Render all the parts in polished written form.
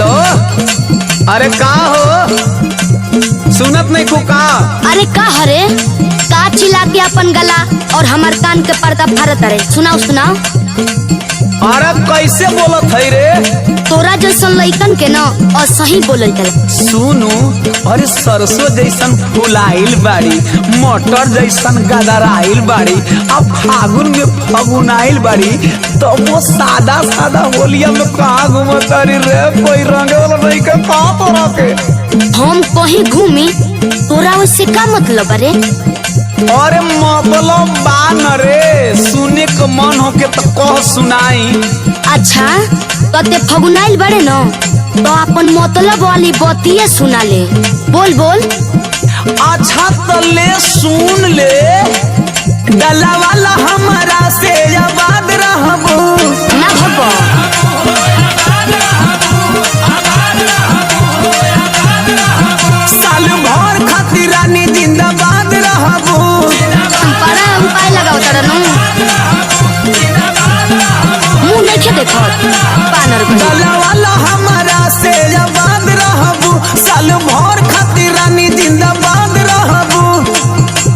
अरे का हो सुनत नहीं को का? अरे का हरे का चिल्ला के अपन गला और हमार कान के पर्दा फाड़त रे। सुनाओ सुनाओ। अरे कैसे बोलत है रे? तोरा जैसन लइकन के ना और सही बोलल चला। सुनू अरे सरसों जैसन फुलाइल बाड़ी, मटर जैसन गदराइल बाड़ी, अब फागुन में फगुनाइल बाड़ी, तो वो सादा सादा होलिया में कहाँ घूमत रे? कोई रंगे वाला नहीं के कहाँ तोरा के? हम कहीं घूमी तोरा उससे का मतलब रे? अरे मतलब बान रे, सुने के मन हो के तो कह सुनाई। अच्छा तो फगुनाइल बड़े न तो अपन मतलब वाली बतिये सुना ले। बोल बोल। अच्छा तो ले सुन ले। गला वाला हमारा से आबाद रहबो ना भगो। साल भर खातिर रानी जिंदाबाद रहबो। बड़ा उपाय लगाओ तोरा नु मुंह नहीं देखो पानर को। गला वाला हमारा से आबाद रहबो, साल भर खातिर रानी जिंदाबाद रहबो।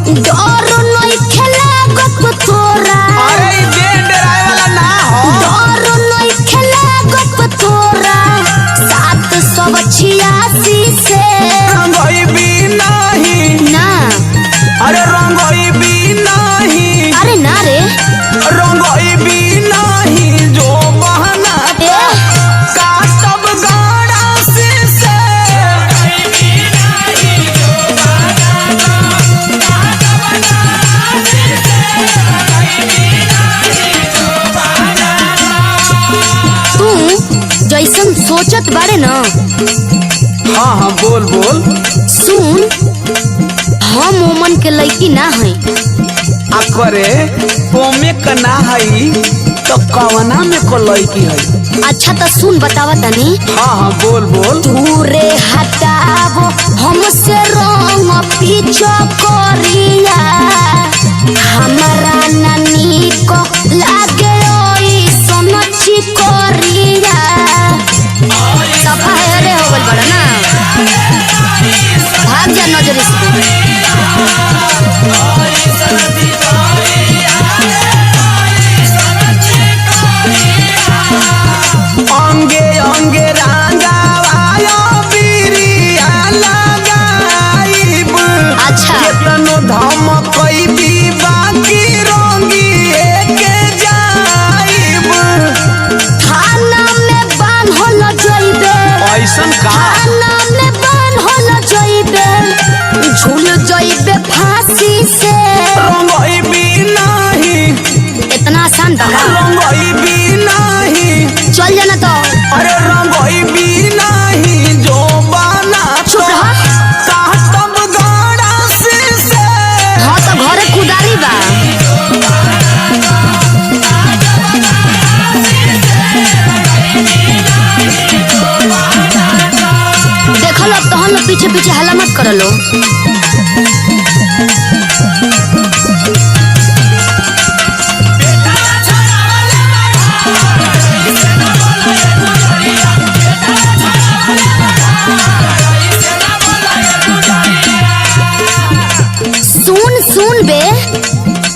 डर नहीं खेला गप तोरा। अरे दे डराए वाला ना हो। डर नहीं खेला गप तोरा 786 से रंगोई भी नहीं ना। अरे रंगोई भी नहीं। अरे ना रे रंगोई भी नहीं जो बहाना काटब गाड़ा से तू जैसन सोचत बारे न। हाँ हाँ बोल बोल। सुन हम ओमन के लड़की ना है। अकरे ओमे का ना हई तो कवना में को लड़की हई? अच्छा तो सुन बतावा तनी। हाँ हाँ बोल बोल। दूरे हटावो हमसे रंग पीछो करिया, हमारा नानी को लागे ओई समझी करिया। सफा है रे हो गल बड़ा ना। भाग जा नजर से। अंगे अंगे रंगावायो बिरिया लगाइब। अच्छा केतनो धमकई भी बाकी रंगिए के जाइब। थाना में बांधल जइबे। ऐसन का? थाना में बांधल जइबे, झूल जइबे फांसी से। रंगोई भी नहीं। इतना आसान बा? रंगोई भी नहीं। चल जाना तो। अरे रंगोई भी नहीं जो बना चुप रह। काटब गाड़ा से। हाँ तो घरे कुदारी बा। देखो लो तो हम पीछे पीछे हल्ला मत कर लो। सुन सुन बे।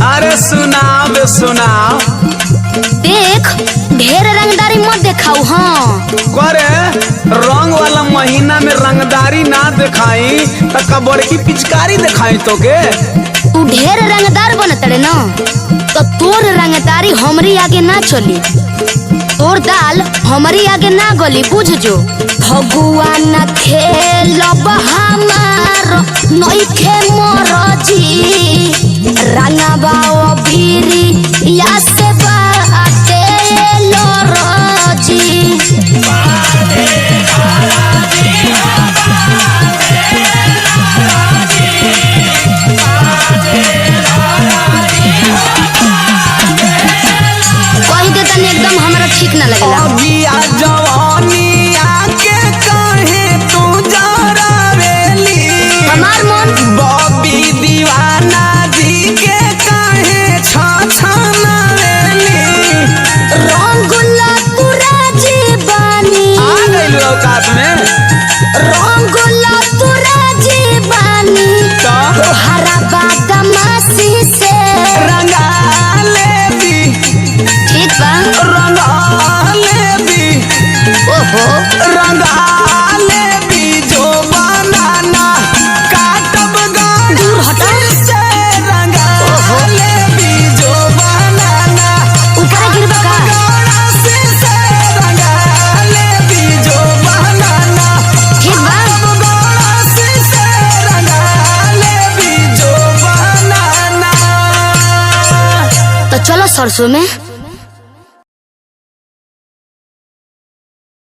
अरे सुनाओ बे सुनाओ। देख ढेर रंगदारी मत देखाऊ। हाँ करे रंग वाला महीना में रंगदारी ना दिखाई तो कबर की पिचकारी दिखाई तो के? तू ढेर रंगदार बनत रे न तो तोर रंगदारी हमरी आगे ना चली। तोर दाल हमरी आगे ना गली बुझ जो। भगवान खेलब हमार नइखे मरजी, रंगबाओ भीरी या से बाटे लरजी। कही दे तनी एकदम हमरा ठीक ना लगेला। अभिया जवानी आके कहे तू जरावेली। हमार मन बॉबी दीवाना जी के कहे छछनावेली। औकात में। रंगोला तुरा जीवानी तो हरा बदमाशी से रंगा लेबी, ठीक बा। रंगा लेबी, ओहो रंगा लेबी जो बनाना काटब दूर हटा। से रंगा लेबी जो बनाना ऊपर गिरबा का से रंगा लेबी जो बनाना ठीक बा। से रंगा लेबी जो बनाना। तो चलो सरसों में